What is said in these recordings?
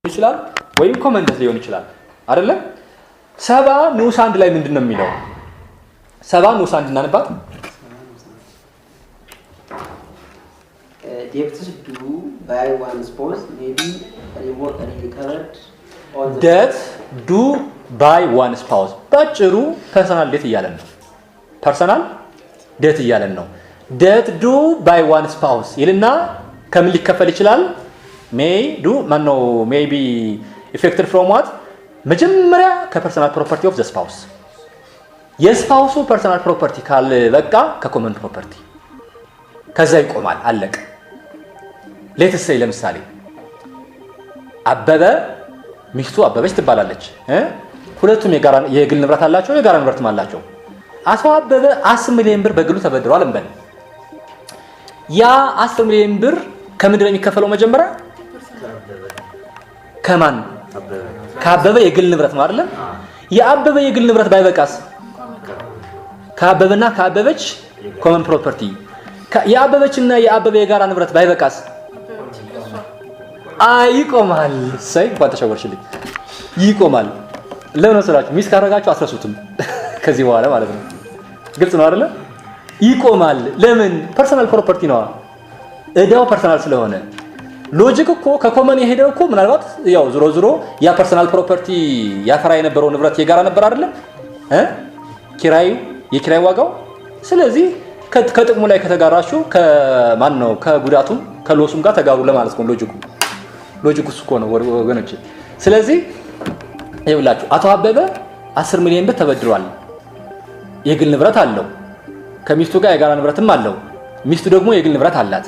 ይችላል ወይም ኮመንደት ሊሆን ይችላል አይደለ? 70 ንዑስ 1 ላይ ምንድነው የሚለው? 70 ንዑስ 1 እናንባት። debts due by one spouse may be recovered on the debt due by one spouse ባጭሩ ፐርሰናል ዴት እያለን ነው። ፐርሰናል ዴት እያለን ነው። debt due by one spouse ይልና ከምን ሊከፈል ይችላል? may do ማነው may be effected from what? መጀመሪያ ከፐርሰናል ፕሮፐርቲ ኦፍ ዘ ስፓውስ የስፓውሱ ፐርሰናል ፕሮፐርቲ ካለ በቃ ከኮመን ፕሮፐርቲ ከዛ ይቆማል፣ አለቀ። ሌትስ ሴይ ለምሳሌ አበበ ሚስቱ አበበች ትባላለች። ሁለቱም የግል ንብረት አላቸው፣ የጋራ ንብረትም አላቸው። አቶ አበበ 10 ሚሊዮን ብር በግሉ ተበድሯል እንበል። ያ 10 ሚሊዮን ብር ከምንድን ነው የሚከፈለው? መጀመሪያ ከማን? ከአበበ የግል ንብረት ነው አይደል? የአበበ የግል ንብረት ባይበቃስ? ከአበበና ከአበበች ኮመን ፕሮፐርቲ። የአበበችና የአበበ የጋራ ንብረት ባይበቃስ? ይቆማል። ሳይ እንኳን ተሸወርሽልኝ። ይቆማል። ለምን ወሰዳችሁ? ሚስ ካረጋችሁ አትረሱትም ከዚህ በኋላ ማለት ነው። ግልጽ ነው አይደል? ይቆማል። ለምን? ፐርሰናል ፕሮፐርቲ ነው። እዳው ፐርሰናል ስለሆነ ሎጂክ እኮ ከኮመን የሄደው እኮ ምናልባት ያው ዝሮ ያ ፐርሰናል ፕሮፐርቲ ያፈራ የነበረው ንብረት የጋራ ነበር አይደል? ኪራዩ የኪራይ ዋጋው። ስለዚህ ከጥቅሙ ላይ ከተጋራችሁ ከማን ነው ከጉዳቱም ከሎሱም ጋር ተጋሩ ለማለት ነው ሎጂኩ እኮ ነው ወገኖች። ስለዚህ ይኸውላችሁ አቶ አበበ 10 ሚሊዮን ብር ተበድሯል። የግል ንብረት አለው። ከሚስቱ ጋር የጋራ ንብረትም አለው። ሚስቱ ደግሞ የግል ንብረት አላት።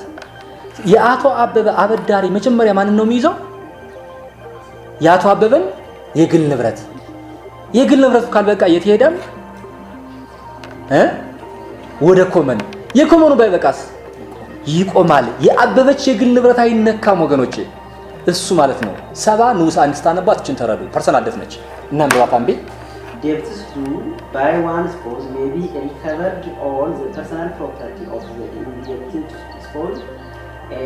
የአቶ አበበ አበዳሪ መጀመሪያ ማንን ነው የሚይዘው? የአቶ አበበን የግል ንብረት። የግል ንብረቱ ካልበቃ የት ይሄዳል? ወደ ኮመን። የኮመኑ ባይበቃስ? ይቆማል። የአበበች የግል ንብረት አይነካም ወገኖቼ። እሱ ማለት ነው 70 ንዑስ 1 ስታነባት እችን ተረዱ። ፐርሰናል ዴት ነች እና እንደዋት አንዴ debts due by one spouse may be recovered on the personal property of the indebted spouse,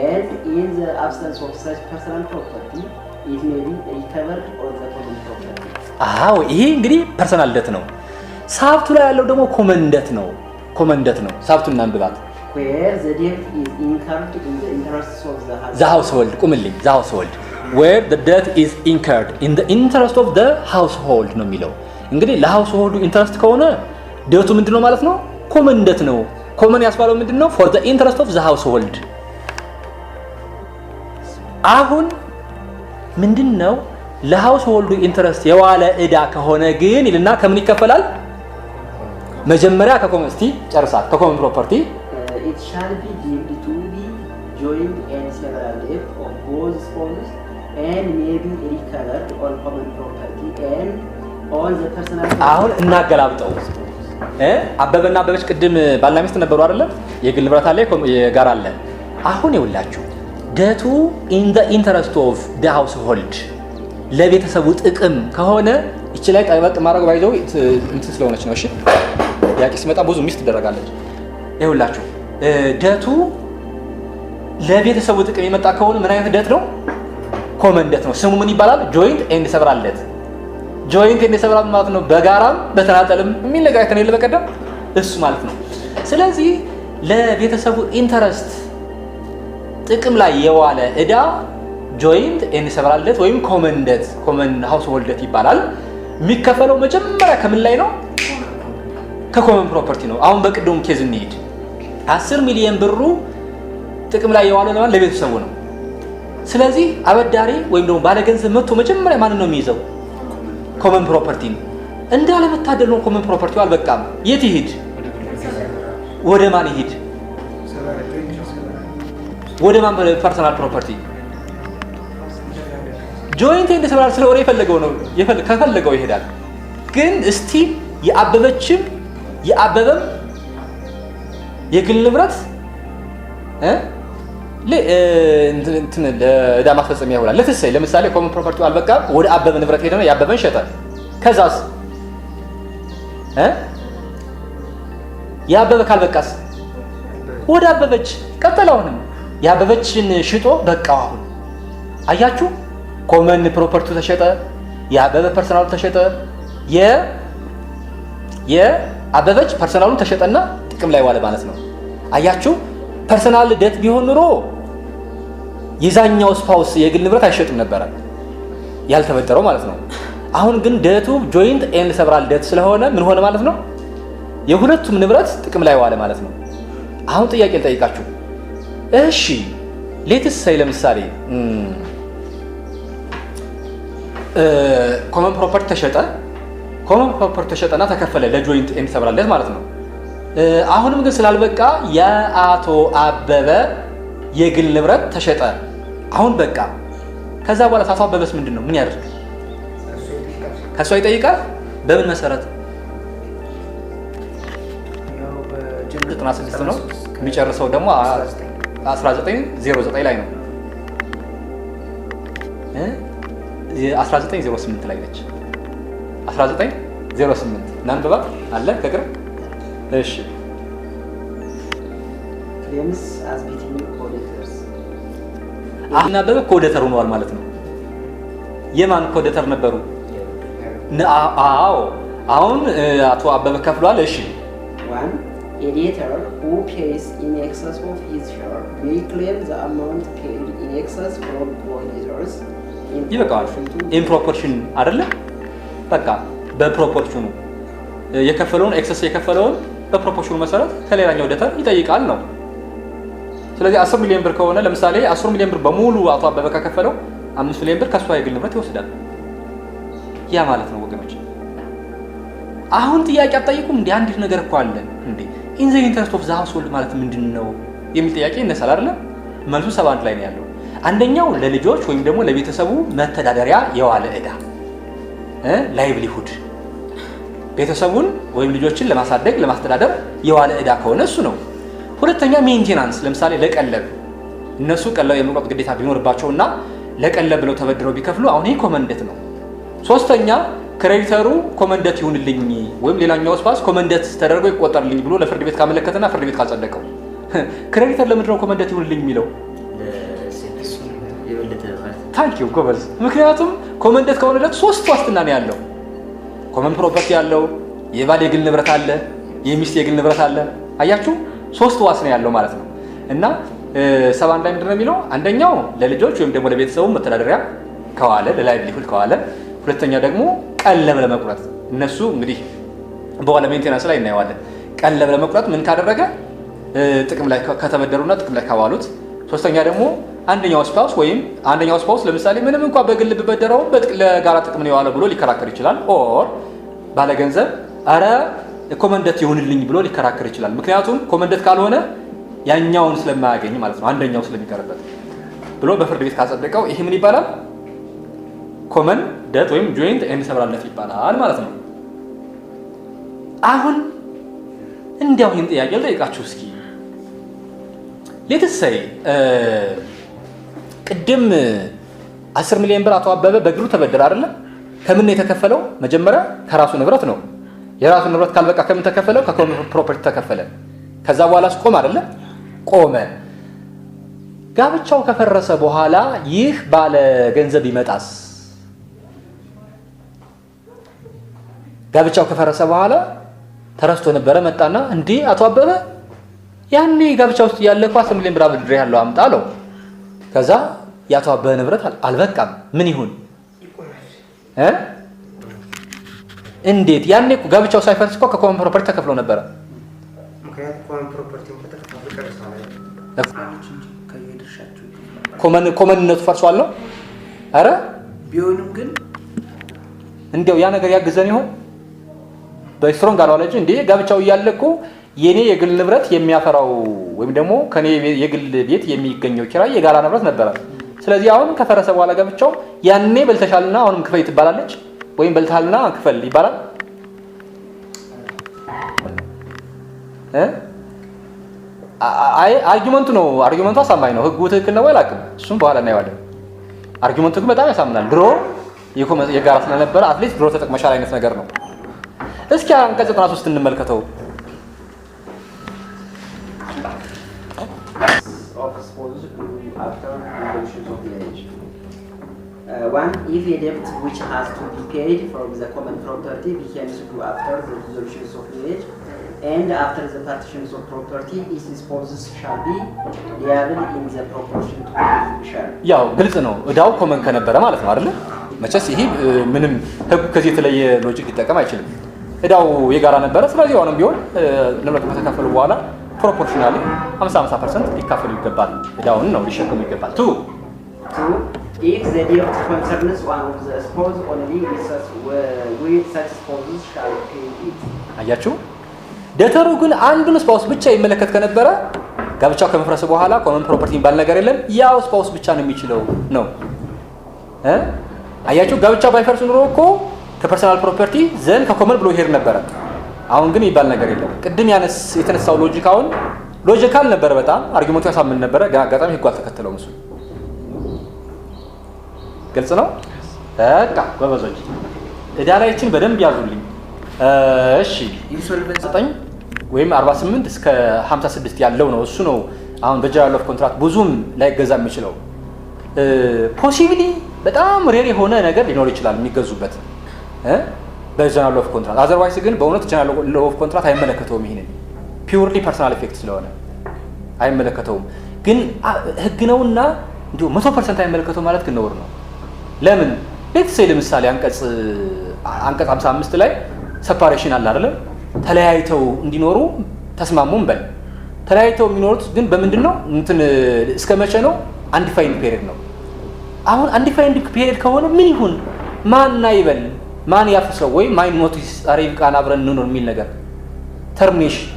and in the absence of such personal property it may be recovered on the common property. ይሄ እንግዲህ ፐርሰናል ዴት ነው። ሳብቱ ላይ ያለው ደግሞ ኮመን ዴት ነው። ሳብቱን እናንብባት። where the debt is incurred in the interests of the household. ቁምልኝ the household where the debt is incurred in the interest of the household ነው የሚለው። እንግዲህ ለሃውስሆልዱ ኢንተረስት ከሆነ ዴቱ ምንድነው ማለት ነው? ኮመን ዴት ነው። ኮመን ያስባለው ምንድነው? for the interest of the household። አሁን ምንድነው ለሃውስሆልዱ ኢንተረስት የዋለ እዳ ከሆነ ግን ይልና ከምን ይከፈላል? መጀመሪያ ከኮመን እስቲ ጨርሳት ከኮመን ፕሮፐርቲ it shall be deemed to be joint and several debt of both spouses and may be recovered on common property and on the personal property. አሁን እናገላብጠው። አበበና አበበች ቅድም ባልና ሚስት ነበሩ አይደል? የግል ንብረት አለ፣ የጋራ አለ። አሁን ይኸውላችሁ ደቱ in the interest of the household ለቤተሰቡ ጥቅም ከሆነ እቺ ላይ ጠበቅ ማድረግ ባይዘው እንትን ስለሆነች ነው። እሺ ያቂ ሲመጣ ብዙ ሚስት ትደረጋለች። ይኸውላችሁ ደቱ ለቤተሰቡ ጥቅም የመጣ ከሆነ ምን አይነት ደት ነው? ኮመን ደት ነው። ስሙ ምን ይባላል? ጆይንት ኤንድ ሰቨራል ደት። ጆይንት ኤንድ ሰቨራል ማለት ነው በጋራም በተናጠልም የሚል ነገር አይተን የለ በቀደም እሱ ማለት ነው። ስለዚህ ለቤተሰቡ ኢንተረስት ጥቅም ላይ የዋለ እዳ ጆይንት ኤንድ ሰቨራል ደት ወይም ኮመን ደት ኮመን ሃውስሆልድ ደት ይባላል። የሚከፈለው መጀመሪያ ከምን ላይ ነው? ከኮመን ፕሮፐርቲ ነው። አሁን በቅድሙ ኬዝ እንሂድ። 10 ሚሊዮን ብሩ ጥቅም ላይ የዋለው ለቤተሰቡ ነው። ስለዚህ አበዳሪ ወይም ደግሞ ባለገንዘብ መጥቶ መጀመሪያ ማንን ነው የሚይዘው? ኮመን ፕሮፐርቲ ነው። እንዳለመታደል ነው ኮመን ፕሮፐርቲው አልበቃም። የት ይሄድ? ወደ ማን ይሄድ? ወደ ማን? ፐርሰናል ፕሮፐርቲ ጆይንት ኤንድ ሰቨራል ስለሆነ የፈለገው ነው ከፈለገው ይሄዳል። ግን እስቲ የአበበም የግል ንብረት እንትን ለዕዳ ማስፈጸሚያ ይሆናል። ለምሳሌ ኮመን ፕሮፐርቲው አልበቃም፣ ወደ አበበ ንብረት ሄደና የአበበን ሸጠ። ከዛስ የአበበ ካልበቃስ ወደ አበበች ቀጠለውንም የአበበችን ሽጦ በቃው። አሁን አያችሁ ኮመን ፕሮፐርቲው ተሸጠ፣ የአበበ ፐርሰናሉ ተሸጠ፣ የአበበች ፐርሰናሉ ተሸጠና ጥቅም ላይ ዋለ ማለት ነው። አያችሁ ፐርሰናል ዴት ቢሆን ኑሮ የዛኛው ስፓውስ የግል ንብረት አይሸጥም ነበረ ያልተበደረው ማለት ነው። አሁን ግን ዴቱ ጆይንት ኤንድ ሰቨራል ዴት ስለሆነ ምን ሆነ ማለት ነው? የሁለቱም ንብረት ጥቅም ላይ ዋለ ማለት ነው። አሁን ጥያቄ ልጠይቃችሁ። እሺ ሌትስ ሳይ ለምሳሌ ኮመን ፕሮፐርቲ ተሸጠ። ኮመን ፕሮፐርቲ ተሸጠና ተከፈለ ለጆይንት ኤንድ ሰቨራል ዴት ማለት ነው። አሁንም ግን ስላልበቃ የአቶ አበበ የግል ንብረት ተሸጠ። አሁን በቃ ከዛ በኋላ አቶ አበበስ ምንድን ነው ምን ያደርግ? ከሷ ይጠይቃል። በምን መሰረት? 96 ነው የሚጨርሰው ደግሞ 1909 ላይ ነው 1908 ላይ ነች 1908 ናንበባ አለ ከቅርብ። እሺ claims as between co-debtors አሁን አበበ ኮዴተር ሆኗል ማለት ነው። የማን ኮዴተር ነበሩ? አዎ አሁን አቶ አበበ ከፍሏል። እሺ one a debtor who pays in excess of his share may claim the amount paid in excess from co-debtors ይበቃዋል። ኢን ፕሮፖርሽን አይደለ? በቃ በፕሮፖርሽኑ የከፈለውን ኤክሰስ የከፈለውን በፕሮፖርሽኑ መሰረት ከሌላኛው ዴተር ይጠይቃል ነው። ስለዚህ 10 ሚሊዮን ብር ከሆነ ለምሳሌ 10 ሚሊዮን ብር በሙሉ አቶ አበበ ከከፈለው 5 ሚሊዮን ብር ከሷ የግል ንብረት ይወስዳል። ያ ማለት ነው ወገኖች። አሁን ጥያቄ አትጠይቁም እንዴ? አንዲት ነገር እኮ አለ እንዴ ኢን ዘ ኢንተረስት ኦፍ ዘ ሃውስሆልድ ማለት ምንድነው የሚል ጥያቄ ይነሳል አይደል? መልሱ 71 ላይ ነው ያለው። አንደኛው ለልጆች ወይም ደግሞ ለቤተሰቡ መተዳደሪያ የዋለ ዕዳ ላይቭሊሁድ፣ ቤተሰቡን ወይም ልጆችን ለማሳደግ ለማስተዳደር የዋለ ዕዳ ከሆነ እሱ ነው። ሁለተኛ ሜንቴናንስ፣ ለምሳሌ ለቀለብ እነሱ ቀለብ የመቁረጥ ግዴታ ቢኖርባቸውና ለቀለብ ብለው ተበድረው ቢከፍሉ አሁን ይሄ ኮመንደት ነው። ሶስተኛ ክሬዲተሩ ኮመንደት ይሁንልኝ ወይም ሌላኛው ስፓስ ኮመንደት ተደርጎ ይቆጠርልኝ ብሎ ለፍርድ ቤት ካመለከተና ፍርድ ቤት ካጸደቀው ክሬዲተር ለምንድነው ኮመንደት ይሁንልኝ የሚለው? ታንኪዩ ጎበዝ። ምክንያቱም ኮመንደት ከሆነለት ሶስት ዋስትና ነው ያለው። ኮመን ፕሮፐርቲ ያለው፣ የባል የግል ንብረት አለ፣ የሚስት የግል ንብረት አለ። አያችሁ ሶስት ዋስ ነው ያለው ማለት ነው። እና 71 ላይ ምንድነው የሚለው? አንደኛው ለልጆች ወይም ደግሞ ለቤተሰቡ መተዳደሪያ ከዋለ ለላይቭሊሁድ ከዋለ፣ ሁለተኛ ደግሞ ቀለብ ለመቁረጥ እነሱ እንግዲህ በኋላ ሜንቴናንስ ላይ እናየዋለን። ቀለብ ለመቁረጥ ምን ካደረገ ጥቅም ላይ ከተበደሩና ጥቅም ላይ ካዋሉት። ሶስተኛ ደግሞ አንደኛው ስፓውስ ለምሳሌ ምንም እንኳን በግል ቢበደረው ለጋራ ጥቅም ነው የዋለው ብሎ ሊከራከር ይችላል። ኦር ባለገንዘብ አረ ኮመንደት ይሁንልኝ ብሎ ሊከራከር ይችላል። ምክንያቱም ኮመንደት ካልሆነ ያኛውን ስለማያገኝ ማለት ነው፣ አንደኛው ስለሚቀርበት ብሎ በፍርድ ቤት ካጸደቀው ይሄ ምን ይባላል? ኮመን ዴት ወይም ጆይንት ኤንድ ሰቨራል ዴት ይባላል ማለት ነው። አሁን እንዲያው ይህን ጥያቄ ልጠይቃችሁ እስኪ። ሌትስ ሰይ ቅድም 10 ሚሊዮን ብር አቶ አበበ በግሉ ተበደረ አይደለ? ከምን ነው የተከፈለው? መጀመሪያ ከራሱ ንብረት ነው። የራሱ ንብረት ካልበቃ ከምን ተከፈለው? ከኮመን ፕሮፐርቲ ተከፈለ። ከዛ በኋላ ቆመ አይደለ? ቆመ። ጋብቻው ከፈረሰ በኋላ ይህ ባለ ገንዘብ ይመጣስ? ጋብቻው ከፈረሰ በኋላ ተረስቶ ነበረ፣ መጣና እንዴ አቶ አበበ ያኔ ጋብቻ ውስጥ ያለ እኮ 10 ሚሊዮን ብር አብድሬ ያለው አምጣ አለው። ከዛ የአቶ አበበ ንብረት አልበቃም፣ ምን ይሁን እንዴት? ያኔ እኮ ጋብቻው ሳይፈርስ እኮ ከኮመን ፕሮፐርቲ ተከፍሎ ነበረ። ኮመንነቱ ፈርሷል ነው። አረ ቢሆንም ግን እንዲያው ያ ነገር ያግዘን ይሆን? በስትሮንግ አላወለጅ እንዴ ጋብቻው እያለ እኮ የኔ የግል ንብረት የሚያፈራው ወይም ደግሞ ከኔ የግል ቤት የሚገኘው ኪራይ የጋራ ንብረት ነበረ። ስለዚህ አሁን ከፈረሰ በኋላ ጋብቻው ያኔ በልተሻልና አሁንም ክፈይ ትባላለች ወይም በልተሃልና ክፈል ይባላል። አርጊመንቱ አሳማኝ ነው። ህጉ ትክክል ነው ወይ አላውቅም፣ እሱም በኋላ እናየዋለን። አርጊመንቱ ግን በጣም ያሳምናል። ድሮ የጋራ ስለነበረ አትሊስት ድሮ ተጠቅመሻል አይነት ነገር ነው። እስኪ አንቀጽ 93 እንመልከተው። one, if a debt which has to be paid from the common property becomes due after the dissolution of marriage and after the partition of property, its spouses shall be liable in the proportion to the share. ያው ግልጽ ነው እዳው ኮመን ከነበረ ማለት ነው አይደል? መቼስ ይሄ ምንም ህግ ከዚህ የተለየ ሎጂክ ሊጠቀም አይችልም። እዳው የጋራ ነበረ። ስለዚህ አሁንም ቢሆን ንብረቱ ከተካፈሉ በኋላ ፕሮፖርሽናሊ 50% ሊካፈሉ ይገባል። እዳውን ነው ሊሸከሙ ይገባል። Two, if the debt concerns one of the spouse only, with such spouses shall pay it. አያችሁ? ደተሩ ግን አንዱን ስፓውስ ብቻ ይመለከት ከነበረ ጋብቻው ከመፍረሱ በኋላ ኮመን ፕሮፐርቲ የሚባል ነገር የለም። ያው ስፓውስ ብቻ ነው የሚችለው ነው። አያችሁ? ጋብቻው ባይፈርስ ኑሮ እኮ ከፐርሰናል ፕሮፐርቲ ዘን ከኮመን ብሎ ይሄድ ነበረ። አሁን ግን የሚባል ነገር የለም። ቅድም የተነሳው ሎጂካውን ሎጂካል ነበረ፣ በጣም አርጊመንቱ ያሳምን ነበረ። ግን አጋጣሚ ህጉ አልተከተለውም። እሱ ግልጽ ነው። በቃ ጎበዞች እዳ ላይችን በደንብ ያዙልኝ። እሺ ኢንሶልቨንሲ 9 ወይም 48 እስከ 56 ያለው ነው። እሱ ነው አሁን በጀነራል ኦፍ ኮንትራክት ብዙም ላይገዛ የሚችለው። ፖሲብሊ በጣም ሬር የሆነ ነገር ሊኖር ይችላል የሚገዙበት በጀነራል ኦፍ ኮንትራክት። አዘርዋይስ ግን በእውነት ጀነራል ኦፍ ኮንትራክት አይመለከተውም። ይሄንን ፒውርሊ ፐርሰናል ኢፌክት ስለሆነ አይመለከተውም። ግን ህግ ነውና እንዲሁ 100% አይመለከተው ማለት ግን ነውር ነው። ለምን ሌትስ ሴይ ለምሳሌ አንቀጽ 55 ላይ ሰፓሬሽን አለ አይደል? ተለያይተው እንዲኖሩ ተስማሙም በል። ተለያይተው የሚኖሩት ግን በምንድነው? እንትን እስከ መቼ ነው? አንዲፋይንድ ፔሪድ ነው። አሁን አንዲፋይንድ ፔሪድ ከሆነ ምን ይሁን? ማን አይበል? ማን ያፍሰው? ወይ ማን ኖቲስ አሬብ ቃን አብረን እንኖር የሚል ነገር ተርሚኔሽን።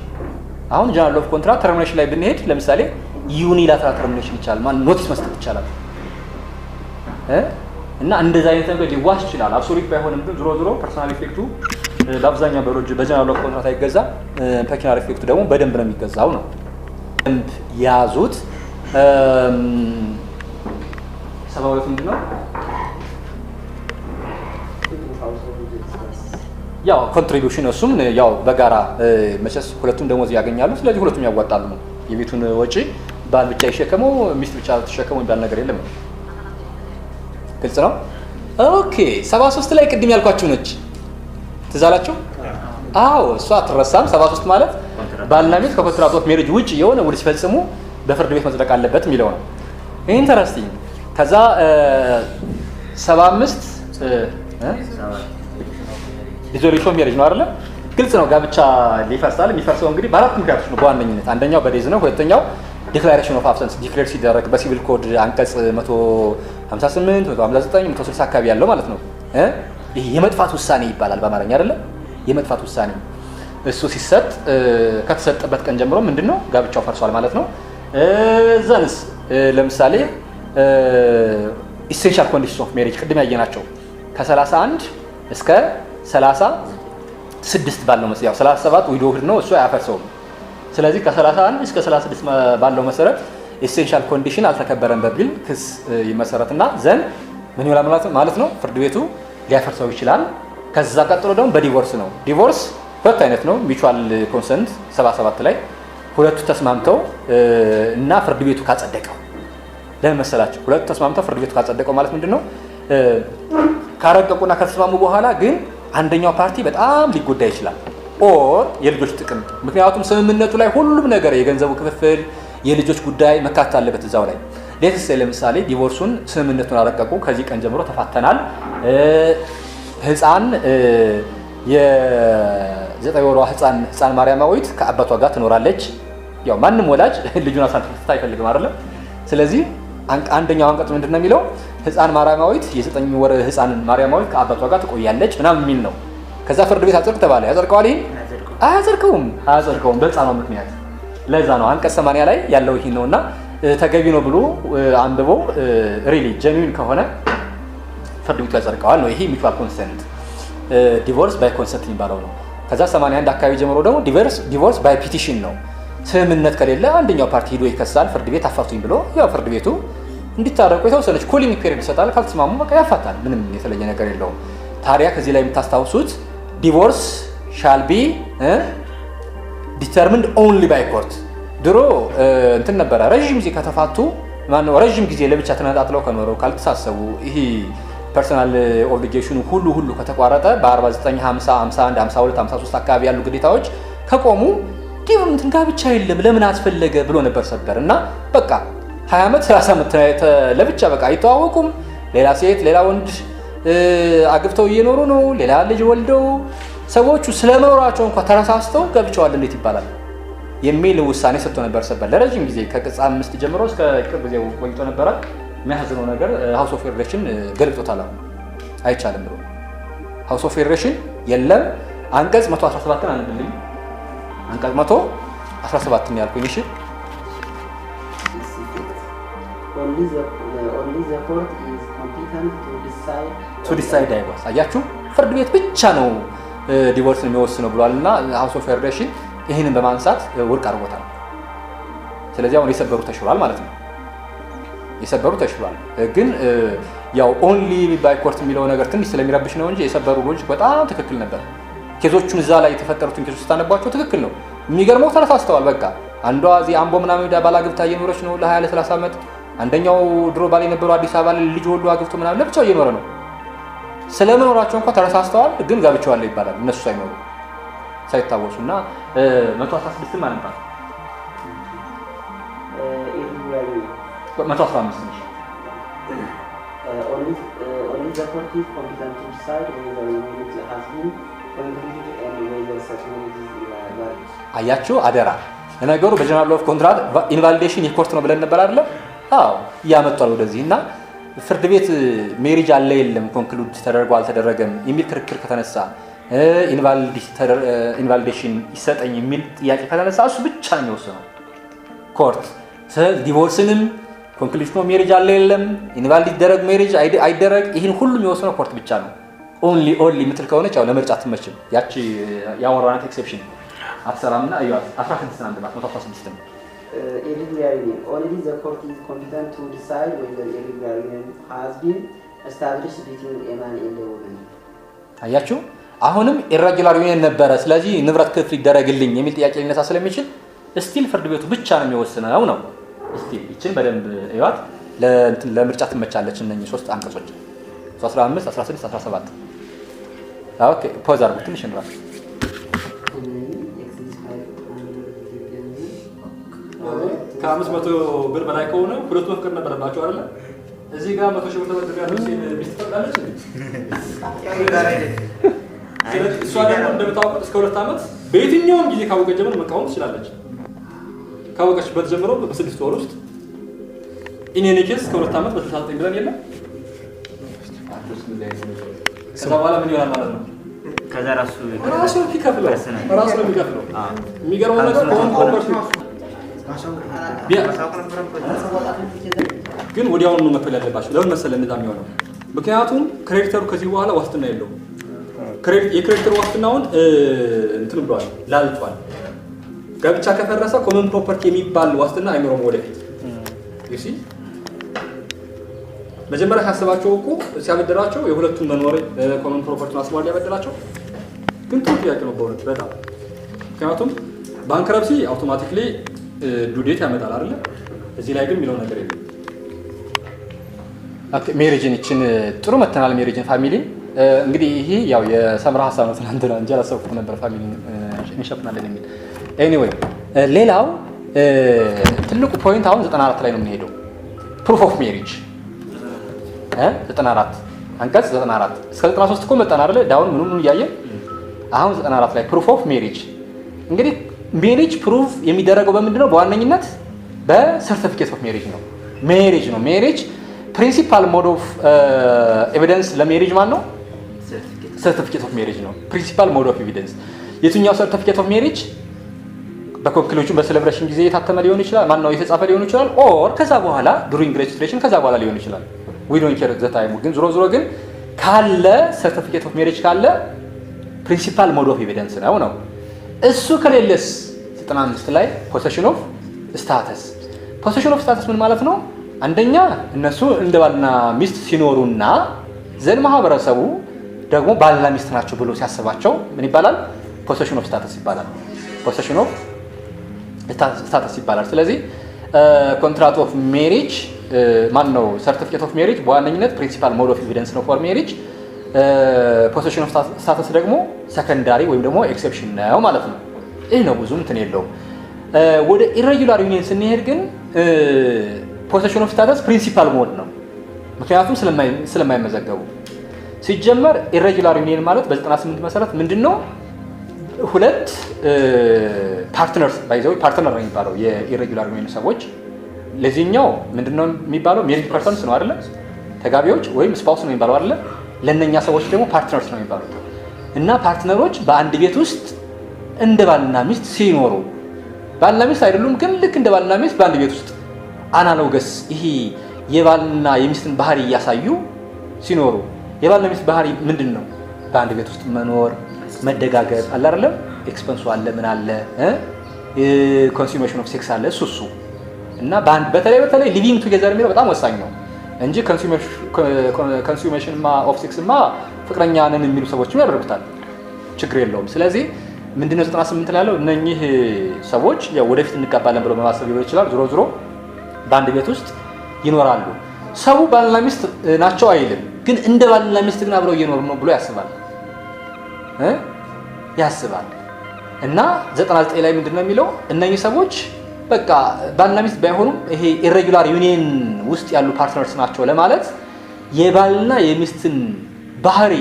አሁን ጀነራል ኦፍ ኮንትራክት ተርሚኔሽን ላይ ብንሄድ ለምሳሌ ዩኒላተራል ተርሚኔሽን ይቻላል። ማን ኖቲስ መስጠት ይቻላል እና እንደዛ አይነት ነገር ሊዋስ ይችላል። አብሶሉት ባይሆንም ግን ዞሮ ፐርሰናል ኢፌክቱ በአብዛኛው በጀነራል ኦፍ ኮንትራክት አይገዛ። ፔኪናል ኢፌክቱ ደግሞ በደንብ ነው የሚገዛው ነው። ደንብ ያዙት። 72 ምንድነው? ያው ኮንትሪቢዩሽን እሱም ያው በጋራ መቼስ ሁለቱም ደሞዝ ያገኛሉ። ስለዚህ ሁለቱም ያዋጣሉ ነው። የቤቱን ወጪ ባል ብቻ ይሸከመው ሚስት ብቻ ትሸከመው የሚባል ነገር የለም። ግልጽ ነው። ኦኬ 73 ላይ ቅድም ያልኳችሁ ነች። ትዝ አላችሁ? አዎ እሷ አትረሳም። 73 ማለት ባልና ሚስት ከኮንትራክት ኦፍ ሜሪጅ ውጭ የሆነ ውል ሲፈጽሙ በፍርድ ቤት መጽደቅ አለበት የሚለው ነው። ኢንተረስቲንግ። ከዛ 75 ዲዞሉሽን ሜሪጅ ነው አይደለ? ግልጽ ነው። ጋብቻ ሊፈርሳል። የሚፈርሰው እንግዲህ በአራት ምክንያቶች ነው በዋነኝነት። አንደኛው በዴዝ ነው። ሁለተኛው ዲክላሬሽን ኦፍ አብሰንስ ዲክሌር ሲደረግ በሲቪል ኮድ አንቀጽ 158፣ 159፣ 160 አካባቢ ያለው ማለት ነው። ይሄ የመጥፋት ውሳኔ ይባላል በአማርኛ አይደለ? የመጥፋት ውሳኔ እሱ ሲሰጥ ከተሰጠበት ቀን ጀምሮ ምንድነው ጋብቻው ፈርሷል ማለት ነው። ዘንስ ለምሳሌ ኢሴንሻል ኮንዲሽንስ ኦፍ ሜሪጅ ቅድም ያየናቸው ከ31 እስከ 36 ባለው መሰረት ያው 37 ዊዶውድ ነው እሱ አያፈርሰውም። ስለዚህ ከ31 እስከ 36 ባለው መሰረት ኢሴንሻል ኮንዲሽን አልተከበረም በሚል ክስ ይመሰረትና ዘን ምን ይላል ማለት ነው ፍርድ ቤቱ ሊያፈርሰው ይችላል። ከዛ ቀጥሎ ደግሞ በዲቮርስ ነው። ዲቮርስ ሁለት አይነት ነው። ሚቹዋል ኮንሰንት 77 ላይ ሁለቱ ተስማምተው እና ፍርድ ቤቱ ካጸደቀው። ለምን መሰላችሁ? ሁለቱ ተስማምተው ፍርድ ቤቱ ካጸደቀው ማለት ምንድነው? ካረቀቁና ከተስማሙ በኋላ ግን አንደኛው ፓርቲ በጣም ሊጎዳ ይችላል። ኦር የልጆች ጥቅም። ምክንያቱም ስምምነቱ ላይ ሁሉም ነገር የገንዘቡ ክፍፍል፣ የልጆች ጉዳይ መካተት አለበት እዛው ላይ። ሌትስ ለምሳሌ ዲቮርሱን ስምምነቱን አረቀቁ። ከዚህ ቀን ጀምሮ ተፋተናል። ህፃን የ9 ወሯ ህፃን ማርያማዊት ከአባቷ ጋር ትኖራለች። ያው ማንም ወላጅ ልጁን አሳልፎ አይፈልግም አይደለም። ስለዚህ አንደኛው አንቀጽ ምንድነው የሚለው? ህፃን ማርያማዊት የ9 ወር ህፃን ማርያማዊት ከአባቷ ጋር ትቆያለች ምናምን የሚል ነው። ከዛ ፍርድ ቤት አጽድቅ ተባለ። ያጸድቀዋል? ይሄን አያጸድቀውም በህፃኗ ምክንያት። ለዛ ነው አንቀጽ 80 ላይ ያለው ይሄ ነውና ተገቢ ነው ብሎ አንብቦ ሪሊ ጀኒዩን ከሆነ ፍርድ ቤቱ ያጸድቀዋል ነው። ይሄ ሚቹዋል ኮንሰንት ዲቮርስ ባይ ኮንሰንት የሚባለው ነው። ከዛ 81 አካባቢ ጀምሮ ደግሞ ዲቮርስ ባይ ፒቲሽን ነው። ስምምነት ከሌለ አንደኛው ፓርቲ ሄዶ ይከሳል። ፍርድ ቤት አፋቱኝ ብሎ ያው ፍርድ ቤቱ እንዲታረቁ የተወሰነች ኩሊንግ ፔሪድ ይሰጣል። ካልተስማሙ በቃ ያፋታል። ምንም የተለየ ነገር የለውም። ታዲያ ከዚህ ላይ የምታስታውሱት ዲቮርስ ሻል ቢ ዲተርሚንድ ኦንሊ ባይ ኮርት። ድሮ እንትን ነበረ ረዥም ጊዜ ከተፋቱ ማነው ረዥም ጊዜ ለብቻ ተነጣጥለው ከኖረው ካልተሳሰቡ ይሄ ፐርሰናል ኦብሊጌሽኑ ሁሉ ከተቋረጠ በ49 50 51 52 53 አካባቢ ያሉ ግዴታዎች ከቆሙ እንትን ጋብቻ የለም ለምን አስፈለገ ብሎ ነበር ሰበር እና በቃ 20 ዓመት 30 ዓመት ለብቻ በቃ አይተዋወቁም። ሌላ ሴት ሌላ ወንድ አግብተው እየኖሩ ነው። ሌላ ልጅ ወልደው ሰዎቹ ስለመኖራቸው እንኳን ተረሳስተው ገብቸዋል እንዴት ይባላል የሚል ውሳኔ ሰጥቶ ነበር ሰበር። ለረጅም ጊዜ ከቅጽ 5 ጀምሮ እስከ ቅርብ ጊዜ ቆይቶ ነበረ። የሚያሳዝነው ነገር ሃውስ ኦፍ ፌዴሬሽን ገልጦታል። አይቻልም ብሎ ሃውስ ኦፍ ፌዴሬሽን የለም። አንቀጽ 117ን አንብልኝ። አንቀጽ 117 ያልኩኝ እሺ only the court is competent to decide divorce አያችሁ ፍርድ ቤት ብቻ ነው ዲቮርስን የሚወስነው ብሏልና ሃውስ ኦፍ ፌዴሬሽን ይሄንን በማንሳት ውድቅ አድርጎታል። ስለዚህ አሁን የሰበሩ ተሽሯል ማለት ነው። የሰበሩ ተሽሯል ግን ያው ኦንሊ ባይ ኮርት የሚለው ነገር ትንሽ ስለሚረብሽ ነው እንጂ የሰበሩ ሎጂክ በጣም ትክክል ነበር። ኬዞቹን እዛ ላይ የተፈጠሩትን ኬዞች ስታነቧቸው ትክክል ነው። የሚገርመው ተረሳስተዋል። በቃ አንዷ እዚህ አምቦ ምናምን ሄዳ ባላግብታ እየኖረች ነው ለ20 ለ30 ዓመት። አንደኛው ድሮ ባል የነበረው አዲስ አበባ ላይ ልጅ ወልዶ አግብቶ ምናምን ለብቻው እየኖረ ነው። ስለመኖራቸው እንኳን ተረሳስተዋል ግን ጋብቻዋል ይባላል እነሱ ሳይኖሩ ሳይታወሱና 116 ማለት ነው 115 ነው only the court is competent to decide whether marriage has been concluded and whether such marriage is valid. አያችሁ አደራ ለነገሩ በጀነራል ኦፍ ኮንትራት ኢንቫሊዴሽን የኮርት ነው ብለን ነበር አይደል? አዎ ያመጣው ወደዚህ እና ፍርድ ቤት ሜሪጅ አለ የለም ኮንክሉድ ተደርጎ አልተደረገም የሚል ክርክር ከተነሳ ኢንቫሊዴሽን ይሰጠኝ የሚል ጥያቄ ከተነሳ እሱ ብቻ ነው የሚወስነው ኮርት። ዲቮርስንም ኮንክሉዥን ኦፍ ሜሪጅ አለ የለም ኢንቫሊድ ይደረግ ሜሪጅ አይደረግ ይሄን ሁሉ የሚወስነው ኮርት ብቻ ነው። ኦንሊ ምትል ከሆነች ያው ለምርጫ ትመችም ያቺ ያወራናት ኤክሴፕሽን አትሰራምና አዩት 16 አንድ ማለት 116 ነው። only the court is competent to decide whether irregular union has been established between a man and a woman. አያችሁ አሁንም ኢሬጉላር ዩኒየን ነበረ ስለዚህ ንብረት ክፍል ይደረግልኝ የሚል ጥያቄ ሊነሳ ስለሚችል ስቲል ፍርድ ቤቱ ብቻ ነው የሚወስነው ነው። ስቲል እቺን በደንብ እዩት ለምርጫ ትመቻለች እነኚህ ሶስት አንቀጾች 15 16 17 ኦኬ ፖዝ አድርጉ ትንሽ እንራስ ከ500 ብር በላይ ከሆነ ሁለቱ መፍቀድ ነበረባቸው አይደለ? እዚህ ጋር 100 ሺህ ብር ተበድር ያለው ሲል ሚስት ፈቅዳለች እንዴ? ስለዚህ እሷ ደግሞ እንደምታውቁት እስከ 2 ዓመት በየትኛውም ጊዜ ካወቀች ጀምሮ መቃወም ትችላለች። ካወቀችበት ጀምሮ በ6 ወር ውስጥ ኢኔኒኬስ እስከ 2 ዓመት በ69 ብለን የለም ከዛ በኋላ ምን ይሆናል ማለት ነው? ከዛ ራሱ ይከፍላል። ራሱ ነው የሚከፍለው። የሚገርመው ነገር ኮንትሮቨርሲ ግን ወዲያውኑ ነው መክፈል ያለባቸው። ለምን መሰለህ እንደዛ የሚሆነው? ምክንያቱም ክሬዲተሩ ከዚህ በኋላ ዋስትና የለውም። የክሬዲተሩ ዋስትናውን እንትን ብሏል ላልቷል። ጋብቻ ከፈረሰ ኮመን ፕሮፐርቲ የሚባል ዋስትና አይኖርም ወደፊት። እሺ መጀመሪያ ያሰባቸው እኮ ሲያበደራቸው የሁለቱን መኖር ኮመን ፕሮፐርቲውን አስሟል ያበደራቸው ግን ጥሩ ጥያቄ ነው በእውነት በጣም። ምክንያቱም ባንክረፕሲ አውቶማቲክሊ ዱዴት ያመጣል አይደል? እዚህ ላይ ግን የሚለው ነገር የለም። ኦኬ ሜሪጅን እቺን ጥሩ መተናል ሜሪጅን ፋሚሊ እንግዲህ ይሄ ያው የሰምራ ሐሳብ ነው ትናንትና እንጂ አላሰብኩት ነበር ፋሚሊ እንሸፍናለን የሚል ኤኒዌይ ሌላው ትልቁ ፖይንት አሁን 94 ላይ ነው የምንሄደው ፕሩፍ ኦፍ ሜሪጅ 94 አንቀጽ 94 እስከ 93 እኮ መጣን አይደል? ዳውን ምኑን እያየን አሁን 94 ላይ ፕሩፍ ኦፍ ሜሪጅ እንግዲህ ሜሪጅ ፕሩፍ የሚደረገው በምንድነው? በዋነኝነት በሰርቲፊኬት ኦፍ ሜሪጅ ነው። ሜሪጅ ፕሪንሲፓል ሞድ ኦፍ ኤቪደንስ ለሜሪጅ ማን ነው? ሰርቲፊኬት ኦፍ ሜሪጅ ነው። ፕሪንሲፓል ሞድ ኦፍ ኤቪደንስ የትኛው ሰርቲፊኬት ኦፍ ሜሪጅ? በኮንክሉዥን በሴሌብሬሽን ጊዜ የታተመ ሊሆን ይችላል። ማን ነው የተጻፈ ሊሆን ይችላል። ኦር ከዛ በኋላ ዱሪንግ ሬጅስትሬሽን ከዛ በኋላ ሊሆን ይችላል። ዊ ዶንት ኬር ዘ ታይሙ ግን ዞሮ ግን ካለ ሰርቲፊኬት ኦፍ ሜሪጅ ካለ ፕሪንሲፓል ሞድ ኦፍ ኤቪደንስ ነው። እሱ ከሌለስ 95 ላይ ፖሴሽን ኦፍ ስታተስ ምን ማለት ነው? አንደኛ እነሱ እንደ ባልና ሚስት ሲኖሩና ዘን ማህበረሰቡ ደግሞ ባልና ሚስት ናቸው ብሎ ሲያስባቸው ምን ይባላል? ፖሴሽን ኦፍ ስታተስ ይባላል። ስለዚህ ኮንትራክት ኦፍ ሜሪጅ ማን ነው ሰርቲፊኬት ኦፍ ሜሪጅ በዋነኝነት ፕሪንሲፓል ሞድ ኦፍ ኤቪደንስ ነው ፎር ሜሪጅ። ፖሴሽን ኦፍ ስታተስ ደግሞ ሰከንዳሪ ወይም ደግሞ ኤክሴፕሽን ነው ማለት ነው። ይህ ነው ብዙም እንትን የለውም። ወደ ኢሬጉላር ዩኒየን ስንሄድ ግን ፖሴሽን ኦፍ ስታተስ ፕሪንሲፓል ሞድ ነው፣ ምክንያቱም ስለማይመዘገቡ። ሲጀመር ኢሬጉላር ዩኒየን ማለት በ98 መሰረት ምንድነው ሁለት ፓርትነርስ ባይዘው ፓርትነር ነው የሚባለው የኢሬጉላር ዩኒየን ሰዎች። ለዚህኛው ምንድነው የሚባለው ሜሪድ ፐርሰንስ ነው አይደለ? ተጋቢዎች ወይም ስፓውስ ነው የሚባለው አይደለ? ለነኛ ሰዎች ደግሞ ፓርትነርስ ነው የሚባሉት። እና ፓርትነሮች በአንድ ቤት ውስጥ እንደ ባልና ሚስት ሲኖሩ፣ ባልና ሚስት አይደሉም ግን ልክ እንደ ባልና ሚስት በአንድ ቤት ውስጥ አናሎገስ ይሄ የባልና የሚስትን ባህሪ እያሳዩ ሲኖሩ። የባልና ሚስት ባህሪ ምንድን ነው? በአንድ ቤት ውስጥ መኖር፣ መደጋገፍ አለ አይደለም? ኤክስፐንሱ አለ፣ ምን አለ፣ ኮንሱሜሽን ኦፍ ሴክስ አለ፣ እሱ እና በተለይ ሊቪንግ ቱጌዘር የሚለው በጣም ወሳኝ ነው እንጂ ኮንሱሜሽን ኦፍ ሴክስ ፍቅረኛ ነን የሚሉ ሰዎችም ያደርጉታል፣ ችግር የለውም። ስለዚህ ምንድነው 98 ላይ ያለው እነኚህ ሰዎች ያው ወደፊት እንጋባለን ብለው በማሰብ ሊሆን ይችላል። ዞሮ ዞሮ በአንድ ቤት ውስጥ ይኖራሉ። ሰው ባልና ሚስት ናቸው አይልም፣ ግን እንደ ባልና ሚስት ግን አብረው እየኖሩ ነው ብሎ ያስባል። እና 99 ላይ ምንድነው የሚለው እነኚህ ሰዎች በቃ ባልና ሚስት ባይሆኑም ይሄ ኢሬጉላር ዩኒየን ውስጥ ያሉ ፓርትነርስ ናቸው ለማለት የባልና የሚስትን ባህሪ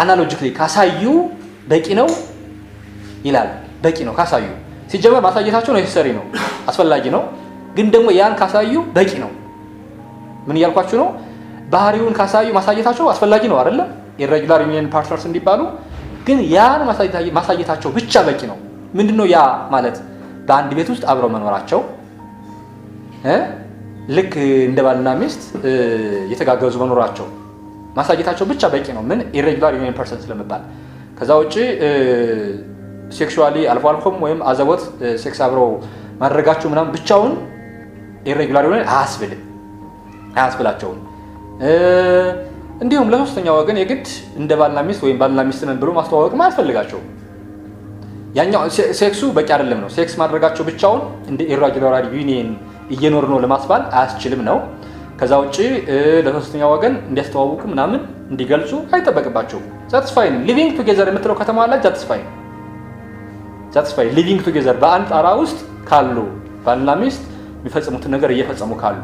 አናሎጂካሊ ካሳዩ በቂ ነው ይላል። በቂ ነው ካሳዩ። ሲጀመር ማሳየታቸው ኔሴሰሪ ነው፣ አስፈላጊ ነው። ግን ደግሞ ያን ካሳዩ በቂ ነው። ምን እያልኳችሁ ነው? ባህሪውን ካሳዩ ማሳየታቸው አስፈላጊ ነው አይደለም? ኢሬጉላር ዩኒየን ፓርትነርስ እንዲባሉ። ግን ያን ማሳየታቸው ብቻ በቂ ነው። ምንድነው ያ ማለት? በአንድ ቤት ውስጥ አብረው መኖራቸው፣ ልክ እንደ ባልና ሚስት የተጋገዙ መኖራቸው ማሳየታቸው ብቻ በቂ ነው። ምን ኢሬጉላር ዩኒየን ፐርሰን ስለመባል። ከዛ ውጪ ሴክሹዋሊ አልፎ አልፎም ወይም አዘቦት ሴክስ አብረው ማድረጋቸው ምናምን ብቻውን ኢሬጉላር ዩኒየን አያስብላቸውም። እንዲሁም ለሶስተኛ ወገን የግድ እንደ ባልና ሚስት ወይም ባልና ሚስት ነን ብሎ ማስተዋወቅም አያስፈልጋቸውም። ያኛው ሴክሱ በቂ አይደለም ነው። ሴክስ ማድረጋቸው ብቻውን እንደ ኢሬጉላር ዩኒየን እየኖር ነው ለማስባል አያስችልም ነው። ከዛ ውጪ ለሶስተኛ ወገን እንዲያስተዋውቁ ምናምን እንዲገልጹ አይጠበቅባቸውም። ዛትስ ፋይን። ሊቪንግ ቱጌዘር የምትለው ከተማ ላይ ዛትስ ፋይን። ሊቪንግ ቱጌዘር በአንድ ጣራ ውስጥ ካሉ ባልና ሚስት የሚፈጽሙትን ነገር እየፈጸሙ ካሉ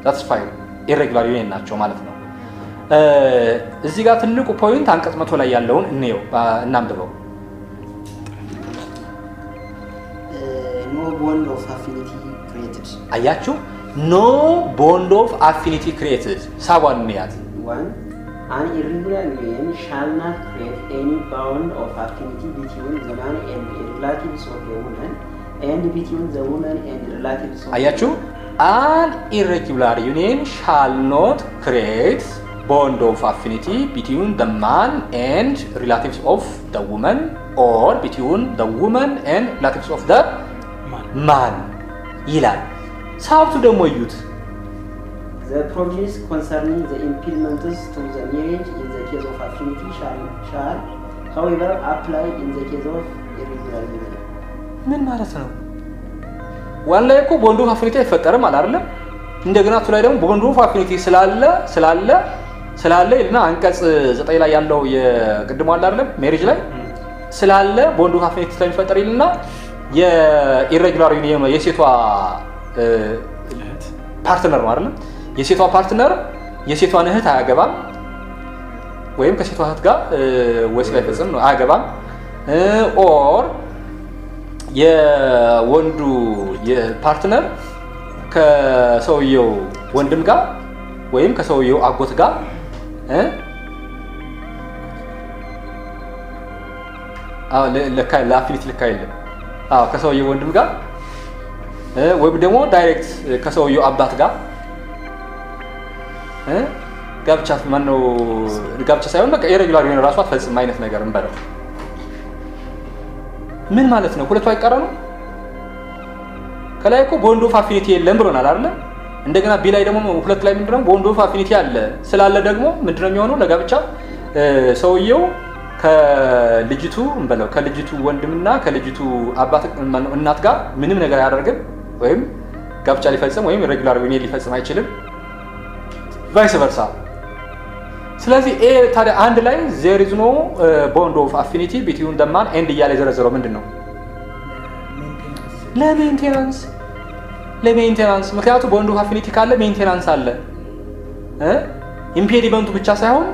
ዛትስ ፋይን። ኢሬጉላር ዩኒየን ናቸው ማለት ነው። እዚህ ጋር ትልቁ ፖይንት አንቀጽ 100 ላይ ያለውን እናንብበው። No bond of affinity created. አያችሁ? No bond of affinity created. ሳቧን እንያዝ። 1. An irregular union shall not create any bond of affinity between the man and the relatives of the woman and between the woman and the relatives of አያችሁ? An irregular union shall not create bond of affinity between the man and relatives of the woman or between the woman and relatives of the man ይላል። ሳብቱ ደግሞ እዩት። The provisions concerning the impediments to the marriage in the case of affinity shall however apply in the case of irregular union. ምን ማለት ነው? ዋን ላይ እኮ ቦንድ ኦፍ አፊኒቲ አይፈጠርም አይደለም? እንደገና ቱ ላይ ደግሞ ቦንድ ኦፍ አፊኒቲ ስላለ ይልና አንቀጽ 9 ላይ ያለው የቅድሞ አለ አይደለም? ሜሪጅ ላይ ስላለ ቦንድ ኦፍ አፊኒቲ ስለሚፈጠር ይልና የኢሬጉላር ዩኒየን የሴቷ ፓርትነር ነው አይደለም? የሴቷ ፓርትነር የሴቷን እህት አያገባም፣ ወይም ከሴቷ እህት ጋር ወይስ ላይ ፈጽም ነው አያገባም። ኦር የወንዱ የፓርትነር ከሰውየው ወንድም ጋር ወይም ከሰውየው አጎት ጋር ለአፊኒቲ ልካ የለም። ከሰውየው ወንድም ጋር ወይም ደግሞ ዳይሬክት ከሰውየው አባት ጋር ጋብቻ ማነው ጋብቻ ሳይሆን በቃ ኢሬጉላር የሆነ ራሷ አትፈጽም አይነት ነገር እንበለው። ምን ማለት ነው? ሁለቱ አይቃረኑ። ከላይ እኮ ቦንድ ኦፍ አፊኒቲ የለም ብሎናል አይደል? እንደገና ቢ ላይ ደግሞ ሁለት ላይ ምንድነው ቦንድ ኦፍ አፊኒቲ አለ ስላለ ደግሞ ምንድነው የሚሆነው? ለጋብቻ ሰውየው ከልጅቱ እንበለው ከልጅቱ ወንድምና ከልጅቱ አባት እናት ጋር ምንም ነገር አያደርግም ወይም ጋብቻ ሊፈጽም ወይም ኢሬጉላር ዩኒየን ሊፈጽም አይችልም። ቫይስ ቨርሳ። ስለዚህ ኤ ታዲያ አንድ ላይ ዜር ኢዝ ኖ ቦንድ ኦፍ አፊኒቲ ቢትዊን ዘ ማን ኤንድ እያለ የዘረዘረው ምንድን ነው? ለሜንቴናንስ። ምክንያቱም ቦንድ ኦፍ አፊኒቲ ካለ ሜንቴናንስ አለ። ኢምፔዲመንቱ ብቻ ሳይሆን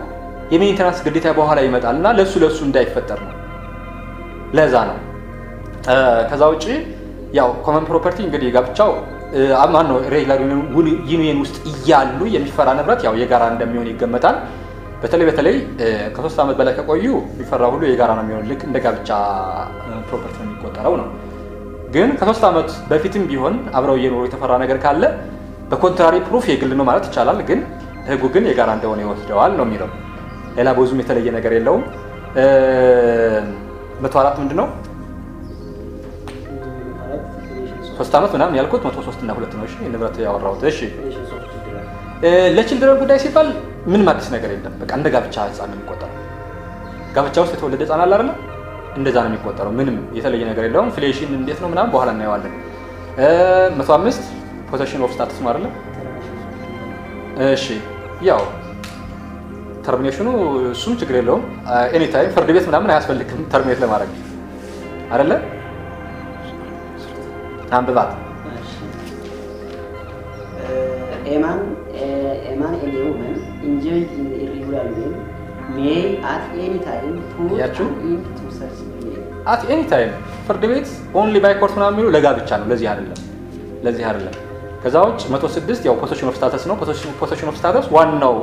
የሜንቴናንስ ግዴታ በኋላ ይመጣል እና ለሱ እንዳይፈጠር ነው። ለዛ ነው። ከዛ ውጪ ያው ኮመን ፕሮፐርቲ እንግዲህ ጋብቻው ማን ነው ኢሬጉላር ዩኒየን ውስጥ እያሉ የሚፈራ ንብረት ያው የጋራ እንደሚሆን ይገመታል። በተለይ ከ3 ዓመት በላይ ከቆዩ የሚፈራ ሁሉ የጋራ ነው የሚሆን። ልክ እንደ ጋብቻ ፕሮፐርቲ ነው የሚቆጠረው ነው። ግን ከ3 ዓመት በፊትም ቢሆን አብረው እየኖሩ የተፈራ ነገር ካለ በኮንትራሪ ፕሩፍ የግል ነው ማለት ይቻላል። ግን ህጉ ግን የጋራ እንደሆነ ይወስደዋል ነው የሚለው። ሌላ ብዙም የተለየ ነገር የለውም። 104 ምንድን ነው? 3 ዓመት ምናምን ያልኩት 103 እና 2 ነው። እሺ ንብረት ያወራሁት። እሺ ለችልድረን ጉዳይ ሲባል ምንም አዲስ ነገር የለም። በቃ እንደ ጋብቻ ህፃን ነው የሚቆጠረው። ጋብቻ ውስጥ የተወለደ ህፃን አለ አይደል? እንደዛ ነው የሚቆጠረው። ምንም የተለየ ነገር የለውም። ፍሌሽን እንዴት ነው ምናምን በኋላ እናየዋለን። 105 ፖሴሽን ኦፍ ስታተስ ነው አይደል? እሺ ያው ተርሚኔሽኑ እሱም ችግር የለውም። ኤኒ ታይም ፍርድ ቤት ምናምን አያስፈልግም ተርሚኔት ለማድረግ አይደለ? አንብባት። A man and a woman engaged in the irregular union may at any time put an end to such union. At any time ፍርድ ቤት only by court ምናምን የሚሉ ለጋብቻ ነው። ለዚህ አይደለም። ከዛ ውጭ 106 ያው ፖሴሽን ኦፍ ስታተስ ነው። ፖሴሽን ኦፍ ስታተስ ዋናው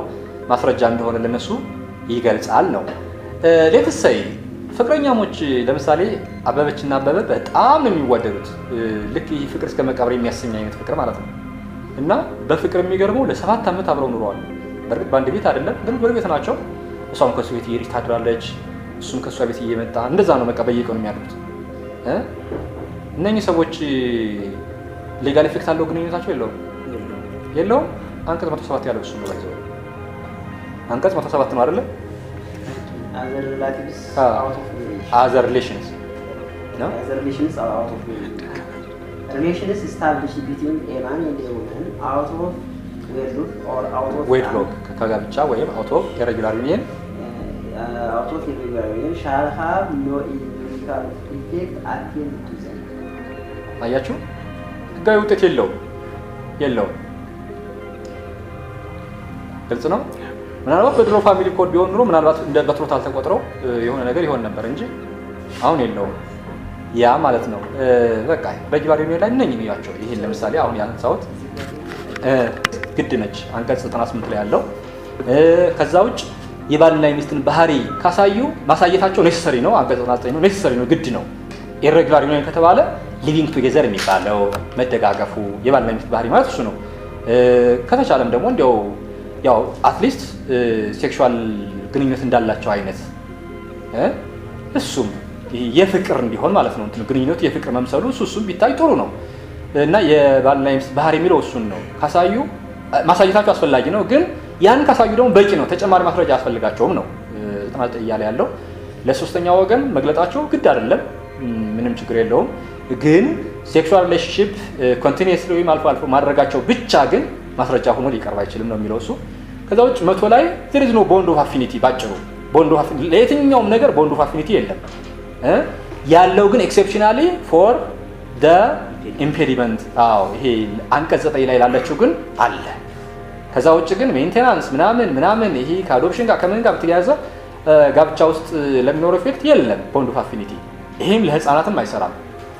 ማስረጃ እንደሆነ ለነሱ ይገልጻል ነው። ሌትስ ሴይ ፍቅረኛሞች ለምሳሌ አበበችና አበበ በጣም ነው የሚዋደዱት። ልክ ይህ ፍቅር እስከ መቃብር የሚያሰኝ አይነት ፍቅር ማለት ነው። እና በፍቅር የሚገርመው ለ7 ዓመት አብረው ኑረዋል። በእርግጥ በአንድ ቤት አይደለም፣ ግን ጎረቤት ናቸው። እሷም ከሱ ቤት እየሄደች ታድራለች፣ እሱም ከሷ ቤት እየመጣ እንደዛ ነው በቃ በየቀኑ የሚያድሩት። እነኚህ ሰዎች ሌጋል ኢፌክት አለው ግንኙነታቸው? የለውም። አንቀጽ 107 ያለው እሱ ነው። ባይዘው አንቀጽ 107 ነው አይደለ? other relations no other relations are out of relations established between a man and a woman out of wedlock ከጋብቻ ወይም out of irregular union shall have no legal effect until to them. አያችሁ ህጋዊ ውጤት የለውም። ግልጽ ነው። ምናልባት በድሮ ፋሚሊ ኮድ ቢሆን ኑሮ ምናልባት እንደ በትሮት አልተቆጥረው የሆነ ነገር ይሆን ነበር እንጂ አሁን የለውም። ያ ማለት ነው በቃ ሬጉላር ዩኒየን ላይ ነኝ የሚያቸው። ይሄን ለምሳሌ አሁን ያነሳሁት ግድ ነች አንቀጽ 98 ላይ ያለው። ከዛ ውጭ የባልና የሚስትን ባህሪ ካሳዩ ማሳየታቸው ኔሴሰሪ ነው። አንቀጽ 99 ነው፣ ኔሴሰሪ ነው፣ ግድ ነው። ኢሬጉላር ዩኒየን ከተባለ ሊቪንግ ቱጌዘር የሚባለው መደጋገፉ የባልና የሚስት ባህሪ ማለት እሱ ነው። ከተቻለም ደግሞ እንዲያው ያው አትሊስት ሴክሹዋል ግንኙነት እንዳላቸው አይነት እሱም የፍቅር እንዲሆን ማለት ነው። ግንኙነቱ የፍቅር መምሰሉ እሱም ቢታይ ጥሩ ነው እና የባልና የሚስት ባህሪ የሚለው እሱን ነው። ካሳዩ ማሳየታቸው አስፈላጊ ነው፣ ግን ያን ካሳዩ ደግሞ በቂ ነው። ተጨማሪ ማስረጃ አያስፈልጋቸውም ነው 99 እያለ ያለው። ለሶስተኛ ወገን መግለጣቸው ግድ አይደለም፣ ምንም ችግር የለውም። ግን ሴክሹዋል ሪሌሽንሺፕ ኮንቲኒየስሊ ወይም አልፎ አልፎ ማድረጋቸው ብቻ ግን ማስረጃ ሆኖ ሊቀርብ አይችልም ነው የሚለው እሱ። ከዛ ውጭ 100 ላይ there is no bond of affinity ባጭሩ bond of affinity ለየትኛውም ነገር bond of affinity የለም። ያለው ግን ኤክሴፕሽናሊ ፎር the impediment ይሄ አንቀጽ 9 ላይ ላለችው ግን አለ። ከዛ ውጭ ግን ሜንቴናንስ ምናምን ይሄ ከአዶፕሽን ጋር ከምን ጋር በተያያዘ ጋብቻ ውስጥ ለሚኖረው ኢፌክት የለም bond of affinity። ይሄም ለህፃናትም አይሰራም።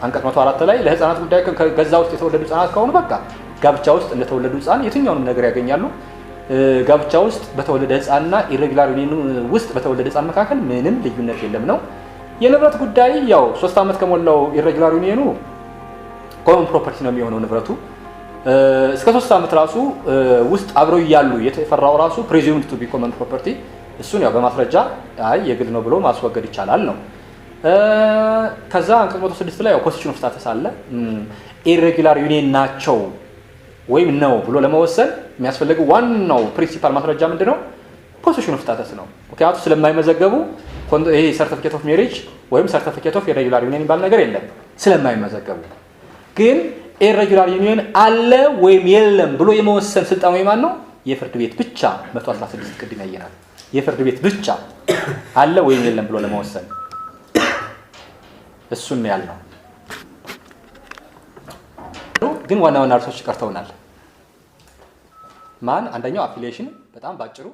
አንቀጽ 104 ላይ ለህፃናት ጉዳይ ከገዛ ውስጥ የተወለዱ ህፃናት ከሆኑ በቃ ጋብቻ ውስጥ እንደተወለዱ ህፃን የትኛውንም ነገር ያገኛሉ። ጋብቻ ውስጥ በተወለደ ህፃንና ኢሬጉላር ዩኒየን ውስጥ በተወለደ ህፃን መካከል ምንም ልዩነት የለም ነው። የንብረት ጉዳይ ያው 3 ዓመት ከሞላው ኢሬጉላር ዩኒየኑ ኮመን ፕሮፐርቲ ነው የሚሆነው ንብረቱ። እስከ 3 ዓመት ራሱ ውስጥ አብረው እያሉ የተፈራው ራሱ ፕሪዚዩምድ ቱ ቢ ኮመን ፕሮፐርቲ እሱን ያው በማስረጃ አይ የግል ነው ብሎ ማስወገድ ይቻላል ነው። ከዛ አንቀጽ 106 ላይ ያው ፖዚሽን ኦፍ ስታተስ አለ። ኢሬጉላር ዩኒየን ናቸው ወይም ነው ብሎ ለመወሰን የሚያስፈልገው ዋናው ፕሪንሲፓል ማስረጃ ምንድነው? ፖዚሽን ኦፍ ስታተስ ነው። ምክንያቱም ስለማይመዘገቡ ይሄ ሰርቲፊኬት ኦፍ ሜሪጅ ወይም ሰርቲፊኬት ኦፍ ኢሬጉላር ዩኒየን የሚባል ነገር የለም ስለማይመዘገቡ። ግን ኢሬጉላር ዩኒየን አለ ወይም የለም ብሎ የመወሰን ስልጣኑ የማን ነው? የፍርድ ቤት ብቻ። 116 ቅድም ያየናል። የፍርድ ቤት ብቻ አለ ወይም የለም ብሎ ለመወሰን እሱን ነው ያልነው። ግን ዋና ዋና ርዕሶች ቀርተውናል። አንደኛው አፊሊዬሽን በጣም ባጭሩ